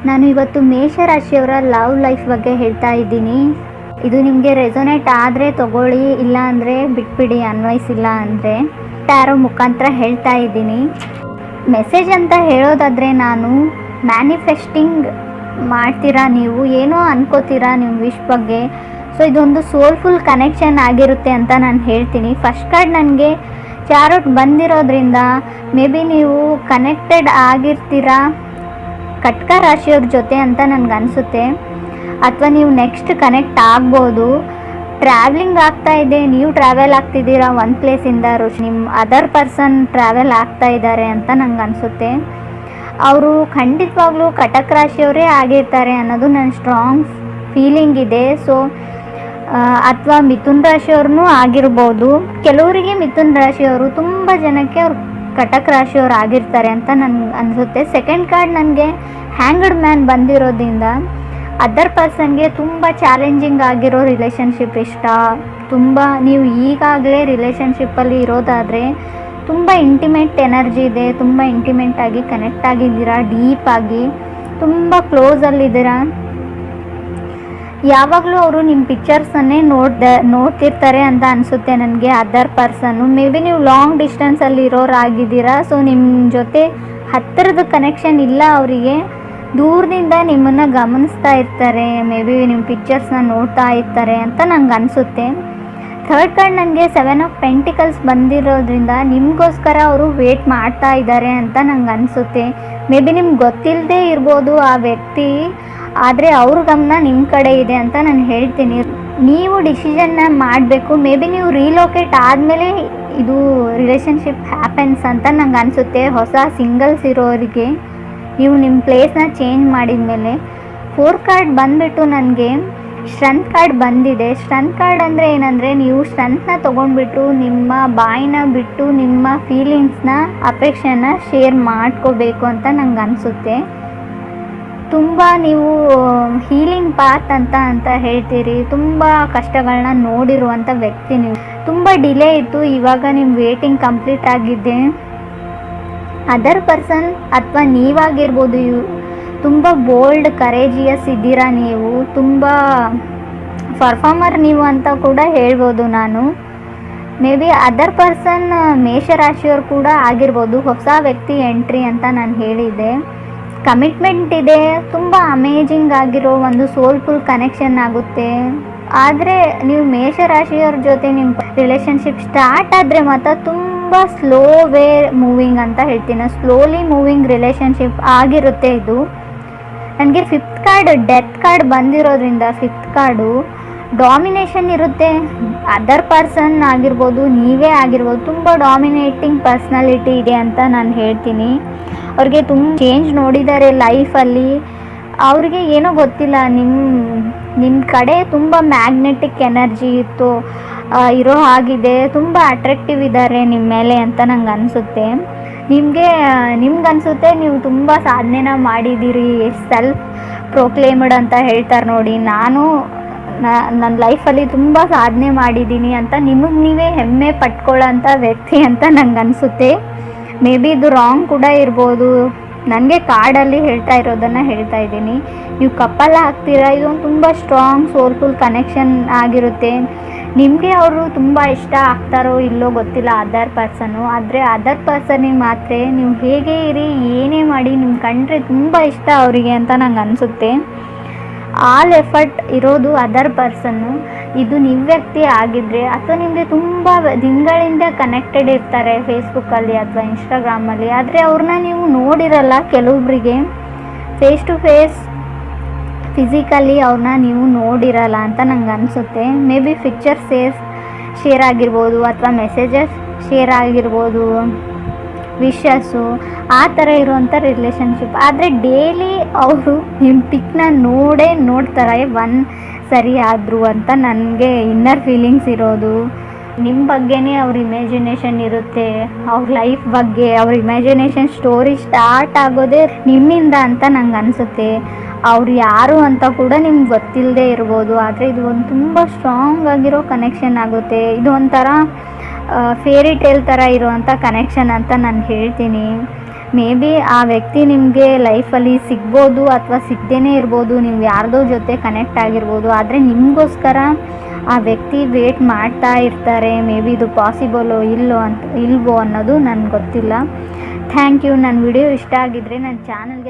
ನಾನು ಇವತ್ತು ಮೇಷರಾಶಿಯವರ love life ಬಗ್ಗೆ ಹೇಳ್ತಾ ಇದ್ದೀನಿ. ಇದು ನಿಮಗೆ ರೆಸೊನೇಟ್ ಆದರೆ ತಗೊಳ್ಳಿ, ಇಲ್ಲ ಅಂದರೆ ಬಿಟ್ಬಿಡಿ, ಅನ್ವಯಿಸಿಲ್ಲ ಅಂದರೆ. ಟ್ಯಾರೋ ಮುಖಾಂತರ ಹೇಳ್ತಾ ಇದ್ದೀನಿ. ಮೆಸೇಜ್ ಅಂತ ಹೇಳೋದಾದರೆ, ನಾನು ಮ್ಯಾನಿಫೆಸ್ಟಿಂಗ್ ಮಾಡ್ತೀರಾ, ನೀವು ಏನೋ ಅನ್ಕೋತೀರಾ ನಿಮ್ಮ ವಿಶ್ ಬಗ್ಗೆ. ಸೊ ಇದೊಂದು ಸೋಲ್ಫುಲ್ ಕನೆಕ್ಷನ್ ಆಗಿರುತ್ತೆ ಅಂತ ನಾನು ಹೇಳ್ತೀನಿ. ಫಸ್ಟ್ ಕಾರ್ಡ್ ನನಗೆ ಚಾರೋಟ್ ಬಂದಿರೋದ್ರಿಂದ ಮೇ ಬಿ ನೀವು ಕನೆಕ್ಟೆಡ್ ಆಗಿರ್ತೀರಾ ಕಟಕ ರಾಶಿಯವ್ರ ಜೊತೆ ಅಂತ ನನಗನ್ಸುತ್ತೆ. ಅಥವಾ ನೀವು ನೆಕ್ಸ್ಟ್ ಕನೆಕ್ಟ್ ಆಗ್ಬೋದು. ಟ್ರಾವೆಲಿಂಗ್ ಆಗ್ತಾ ಇದೆ, ನೀವು ಟ್ರಾವೆಲ್ ಆಗ್ತಿದ್ದೀರಾ ಒಂದು ಪ್ಲೇಸಿಂದ, ನಿಮ್ಮ ಅದರ್ ಪರ್ಸನ್ ಟ್ರಾವೆಲ್ ಆಗ್ತಾ ಇದ್ದಾರೆ ಅಂತ ನಂಗೆ ಅನಿಸುತ್ತೆ. ಅವರು ಖಂಡಿತವಾಗ್ಲೂ ಕಟಕ ರಾಶಿಯವರೇ ಆಗಿರ್ತಾರೆ ಅನ್ನೋದು ನನ್ನ ಸ್ಟ್ರಾಂಗ್ ಫೀಲಿಂಗ್ ಇದೆ. ಸೊ ಅಥವಾ ಮಿಥುನ್ ರಾಶಿಯವ್ರನ್ನೂ ಆಗಿರ್ಬೋದು. ಕೆಲವರಿಗೆ ಮಿಥುನ್ ರಾಶಿಯವರು, ತುಂಬ ಜನಕ್ಕೆ ಅವ್ರು ಕಟಕ ರಾಶಿಯವ್ರು ಆಗಿರ್ತಾರೆ ಅಂತ ನನಗೆ ಅನಿಸುತ್ತೆ. ಸೆಕೆಂಡ್ ಕಾರ್ಡ್ ನನಗೆ ಹ್ಯಾಂಗಡ್ ಮ್ಯಾನ್ ಬಂದಿರೋದ್ರಿಂದ ಅದರ್ ಪರ್ಸನ್ಗೆ ತುಂಬ ಚಾಲೆಂಜಿಂಗ್ ಆಗಿರೋ ರಿಲೇಷನ್ಶಿಪ್ ಇಷ್ಟ. ತುಂಬ ನೀವು ಈಗಾಗಲೇ ರಿಲೇಷನ್ಶಿಪ್ಪಲ್ಲಿ ಇರೋದಾದರೆ ತುಂಬ ಇಂಟಿಮೇಟ್ ಎನರ್ಜಿ ಇದೆ, ತುಂಬ ಇಂಟಿಮೇಟ್ ಆಗಿ ಕನೆಕ್ಟ್ ಆಗಿದ್ದೀರಾ, ಡೀಪಾಗಿ ತುಂಬ ಕ್ಲೋಸಲ್ಲಿದ್ದೀರಾ. ಯಾವಾಗಲೂ ಅವರು ನಿಮ್ಮ ಪಿಕ್ಚರ್ಸನ್ನೇ ನೋಡ್ತಿರ್ತಾರೆ ಅಂತ ಅನಿಸುತ್ತೆ ನನಗೆ ಅದರ್ ಪರ್ಸನ್ನು. ಮೇ ಬಿ ನೀವು ಲಾಂಗ್ ಡಿಸ್ಟೆನ್ಸಲ್ಲಿ ಇರೋರಾಗಿದ್ದೀರಾ. ಸೊ ನಿಮ್ಮ ಜೊತೆ ಹತ್ತಿರದ ಕನೆಕ್ಷನ್ ಇಲ್ಲ ಅವರಿಗೆ, ದೂರದಿಂದ ನಿಮ್ಮನ್ನು ಗಮನಿಸ್ತಾ ಇರ್ತಾರೆ, ಮೇ ಬಿ ನಿಮ್ಮ ಪಿಕ್ಚರ್ಸ್ನ ನೋಡ್ತಾ ಇರ್ತಾರೆ ಅಂತ ನಂಗೆ ಅನಿಸುತ್ತೆ. ಥರ್ಡ್ ಕಾರ್ಡ್ ನನಗೆ 7 ಆಫ್ ಪೆಂಟಿಕಲ್ಸ್ ಬಂದಿರೋದ್ರಿಂದ ನಿಮಗೋಸ್ಕರ ಅವರು ವೇಟ್ ಮಾಡ್ತಾ ಇದ್ದಾರೆ ಅಂತ ನಂಗೆ ಅನಿಸುತ್ತೆ. ಮೇ ಬಿ ನಿಮ್ಗೆ ಗೊತ್ತಿಲ್ಲದೆ ಇರ್ಬೋದು ಆ ವ್ಯಕ್ತಿ, ಆದರೆ ಅವ್ರ ಗಮನ ನಿಮ್ಮ ಕಡೆ ಇದೆ ಅಂತ ನಾನು ಹೇಳ್ತೀನಿ. ನೀವು ಡಿಸಿಷನ್ನ ಮಾಡಬೇಕು. ಮೇ ಬಿ ನೀವು ರೀಲೋಕೇಟ್ ಆದಮೇಲೆ ಇದು ರಿಲೇಷನ್ಶಿಪ್ ಹ್ಯಾಪನ್ಸ್ ಅಂತ ನಂಗೆ ಅನಿಸುತ್ತೆ. ಹೊಸ ಸಿಂಗಲ್ಸ್ ಇರೋರಿಗೆ ನೀವು ನಿಮ್ಮ ಪ್ಲೇಸ್ನ ಚೇಂಜ್ ಮಾಡಿದ ಮೇಲೆ. 4 ಕಾರ್ಡ್ ಬಂದುಬಿಟ್ಟು ನನಗೆ ಸ್ಟ್ರೆಂತ್ ಕಾರ್ಡ್ ಬಂದಿದೆ. ಸ್ಟ್ರೆಂತ್ ಕಾರ್ಡ್ ಅಂದರೆ ಏನಂದರೆ, ನೀವು ಸ್ಟ್ರೆಂತ್ನ ತೊಗೊಂಡ್ಬಿಟ್ಟು ನಿಮ್ಮ ಬಾಯಿನ ಬಿಟ್ಟು ನಿಮ್ಮ ಫೀಲಿಂಗ್ಸ್ನ, ಅಪೇಕ್ಷೆನ ಶೇರ್ ಮಾಡ್ಕೋಬೇಕು ಅಂತ ನಂಗೆ ಅನಿಸುತ್ತೆ. ತುಂಬ ನೀವು ಹೀಲಿಂಗ್ ಪಾತ್ ಅಂತ ಹೇಳ್ತೀರಿ. ತುಂಬ ಕಷ್ಟಗಳನ್ನ ನೋಡಿರುವಂಥ ವ್ಯಕ್ತಿ ನೀವು. ತುಂಬ ಡಿಲೇ ಇತ್ತು, ಇವಾಗ ನಿಮ್ಮ ವೇಟಿಂಗ್ ಕಂಪ್ಲೀಟ್ ಆಗಿದೆ. ಅದರ್ ಪರ್ಸನ್ ಅಥವಾ ನೀವಾಗಿರ್ಬೋದು, ತುಂಬ ಬೋಲ್ಡ್ ಕರೇಜಿಯಸ್ ಇದ್ದೀರಾ ನೀವು, ತುಂಬ ಪರ್ಫಾರ್ಮರ್ ನೀವು ಅಂತ ಕೂಡ ಹೇಳ್ಬೋದು ನಾನು. ಮೇ ಬಿ ಅದರ್ ಪರ್ಸನ್ ಮೇಷರಾಶಿಯವ್ರು ಕೂಡ ಆಗಿರ್ಬೋದು. ಹೊಸ ವ್ಯಕ್ತಿ ಎಂಟ್ರಿ ಅಂತ ನಾನು ಹೇಳಿದೆ. ಕಮಿಟ್ಮೆಂಟ್ ಇದೆ, ತುಂಬ ಅಮೇಜಿಂಗ್ ಆಗಿರೋ ಒಂದು ಸೋಲ್ಫುಲ್ ಕನೆಕ್ಷನ್ ಆಗುತ್ತೆ. ಆದರೆ ನೀವು ಮೇಷರಾಶಿಯವ್ರ ಜೊತೆ ನಿಮ್ಮ ರಿಲೇಷನ್ಶಿಪ್ ಸ್ಟಾರ್ಟ್ ಆದರೆ ಮಾತ್ರ ತುಂಬ ಸ್ಲೋ ವೇ ಮೂವಿಂಗ್ ಅಂತ ಹೇಳ್ತೀನಿ. ಸ್ಲೋಲಿ ಮೂವಿಂಗ್ ರಿಲೇಷನ್ಶಿಪ್ ಆಗಿರುತ್ತೆ ಇದು. ನನಗೆ 5th ಕಾರ್ಡ್ ಡೆತ್ ಕಾರ್ಡ್ ಬಂದಿರೋದ್ರಿಂದ 5th ಕಾರ್ಡು ಡಾಮಿನೇಷನ್ ಇರುತ್ತೆ. ಅದರ್ ಪರ್ಸನ್ ಆಗಿರ್ಬೋದು, ನೀವೇ ಆಗಿರ್ಬೋದು, ತುಂಬ ಡಾಮಿನೇಟಿಂಗ್ ಪರ್ಸ್ನಾಲಿಟಿ ಇದೆ ಅಂತ ನಾನು ಹೇಳ್ತೀನಿ. ಅವ್ರಿಗೆ ತುಂಬ ಚೇಂಜ್ ನೋಡಿದ್ದಾರೆ ಲೈಫಲ್ಲಿ. ಅವ್ರಿಗೆ ಏನೋ ಗೊತ್ತಿಲ್ಲ, ನಿಮ್ಮ ಕಡೆ ತುಂಬ ಮ್ಯಾಗ್ನೆಟಿಕ್ ಎನರ್ಜಿ ಇತ್ತು ಇರೋ ಹಾಗಿದೆ. ತುಂಬ ಅಟ್ರಾಕ್ಟಿವ್ ಇದ್ದಾರೆ ನಿಮ್ಮ ಮೇಲೆ ಅಂತ ನಂಗೆ ಅನಿಸುತ್ತೆ. ನಿಮ್ಗನ್ಸುತ್ತೆ ನೀವು ತುಂಬ ಸಾಧನೆನ ಮಾಡಿದ್ದೀರಿ, ಸೆಲ್ಫ್ ಪ್ರೊಕ್ಲೇಮ್ಡ್ ಅಂತ ಹೇಳ್ತಾರೆ ನೋಡಿ. ನನ್ನ ಲೈಫಲ್ಲಿ ತುಂಬ ಸಾಧನೆ ಮಾಡಿದ್ದೀನಿ ಅಂತ ನಿಮಗೆ ನೀವೇ ಹೆಮ್ಮೆ ಪಟ್ಕೊಳ್ಳೋಂಥ ವ್ಯಕ್ತಿ ಅಂತ ನಂಗೆ ಅನಿಸುತ್ತೆ. ಮೇ ಬಿ ಇದು ರಾಂಗ್ ಕೂಡ ಇರ್ಬೋದು. ನನಗೆ ಕಾರ್ಡಲ್ಲಿ ಹೇಳ್ತಾ ಇರೋದನ್ನು ಹೇಳ್ತಾ ಇದ್ದೀನಿ. ನೀವು ಕಪಲ್ ಆಗ್ತೀರಾ, ಇದೊಂದು ತುಂಬ ಸ್ಟ್ರಾಂಗ್ ಸೋಲ್ಫುಲ್ ಕನೆಕ್ಷನ್ ಆಗಿರುತ್ತೆ. ನಿಮಗೆ ಅವರು ತುಂಬ ಇಷ್ಟ ಆಗ್ತಾರೋ ಇಲ್ಲೋ ಗೊತ್ತಿಲ್ಲ ಅದರ್ ಪರ್ಸನ್ನು. ಆದರೆ ಅದರ್ ಪರ್ಸನಿಗೆ ಮಾತ್ರ ನೀವು ಹೇಗೆ ಇರಿ, ಏನೇ ಮಾಡಿ, ನಿಮ್ಮ ಕಂಡ್ರೆ ತುಂಬ ಇಷ್ಟ ಅವರಿಗೆ ಅಂತ ನಂಗೆ ಅನಿಸುತ್ತೆ. ಆಲ್ ಎಫರ್ಟ್ ಇರೋದು ಅದರ್ ಪರ್ಸನ್ನು. ಇದು ನಿಮ್ಮ ವ್ಯಕ್ತಿ ಆಗಿದ್ದರೆ, ಅಥವಾ ನಿಮಗೆ ತುಂಬ ದಿನಗಳಿಂದ ಕನೆಕ್ಟೆಡ್ ಇರ್ತಾರೆ ಫೇಸ್ಬುಕ್ಕಲ್ಲಿ ಅಥವಾ ಇನ್ಸ್ಟಾಗ್ರಾಮಲ್ಲಿ, ಆದರೆ ಅವ್ರನ್ನ ನೀವು ನೋಡಿರಲ್ಲ. ಕೆಲವೊಬ್ಬರಿಗೆ ಫೇಸ್ ಟು ಫೇಸ್ ಫಿಸಿಕಲಿ ಅವ್ರನ್ನ ನೀವು ನೋಡಿರಲ್ಲ ಅಂತ ನಂಗೆ ಅನಿಸುತ್ತೆ. ಮೇ ಬಿ ಪಿಕ್ಚರ್ಸ್ ಶೇರ್ ಆಗಿರ್ಬೋದು, ಅಥವಾ ಮೆಸೇಜಸ್ ಶೇರ್ ಆಗಿರ್ಬೋದು, ವಿಶಸ್ಸು, ಆ ಥರ ಇರುವಂಥ ರಿಲೇಷನ್ಶಿಪ್. ಆದರೆ ಡೈಲಿ ಅವರು ನಿಮ್ಮ ಪಿಕ್ನ ನೋಡ್ತಾರೆ ಸರಿ ಆದರು ಅಂತ ನನಗೆ ಇನ್ನರ್ ಫೀಲಿಂಗ್ಸ್ ಇರೋದು. ನಿಮ್ಮ ಬಗ್ಗೆನೇ ಅವ್ರ ಇಮ್ಯಾಜಿನೇಷನ್ ಇರುತ್ತೆ, ಅವ್ರ ಲೈಫ್ ಬಗ್ಗೆ ಅವ್ರ ಇಮ್ಯಾಜಿನೇಷನ್ ಸ್ಟೋರಿ ಸ್ಟಾರ್ಟ್ ಆಗೋದೇ ನಿಮ್ಮಿಂದ ಅಂತ ನಂಗೆ ಅನಿಸುತ್ತೆ. ಅವ್ರು ಯಾರು ಅಂತ ಕೂಡ ನಿಮ್ಗೆ ಗೊತ್ತಿಲ್ಲದೆ ಇರ್ಬೋದು. ಆದರೆ ಇದು ಒಂದು ತುಂಬ ಸ್ಟ್ರಾಂಗ್ ಆಗಿರೋ ಕನೆಕ್ಷನ್ ಆಗುತ್ತೆ. ಇದು ಒಂಥರ ಫೇರಿ ಟೇಲ್ ಥರ ಇರುವಂಥ ಕನೆಕ್ಷನ್ ಅಂತ ನಾನು ಹೇಳ್ತೀನಿ. ಮೇ ಬಿ ಆ ವ್ಯಕ್ತಿ ನಿಮಗೆ ಲೈಫಲ್ಲಿ ಸಿಗ್ಬೋದು ಅಥವಾ ಸಿಗದೇ ಇರ್ಬೋದು, ನೀವು ಯಾರ್ದೋ ಜೊತೆ ಕನೆಕ್ಟ್ ಆಗಿರ್ಬೋದು. ಆದರೆ ನಿಮಗೋಸ್ಕರ ಆ ವ್ಯಕ್ತಿ ವೇಟ್ ಮಾಡ್ತಾ ಇರ್ತಾರೆ. ಮೇ ಬಿ ಇದು ಪಾಸಿಬಲೋ ಇಲ್ವೋ ಅನ್ನೋದು ನನಗೆ ಗೊತ್ತಿಲ್ಲ. Thank you. ನನ್ನ ವಿಡಿಯೋ ಇಷ್ಟ ಆಗಿದ್ದರೆ ನನ್ನ ಚಾನಲ್ಗೆ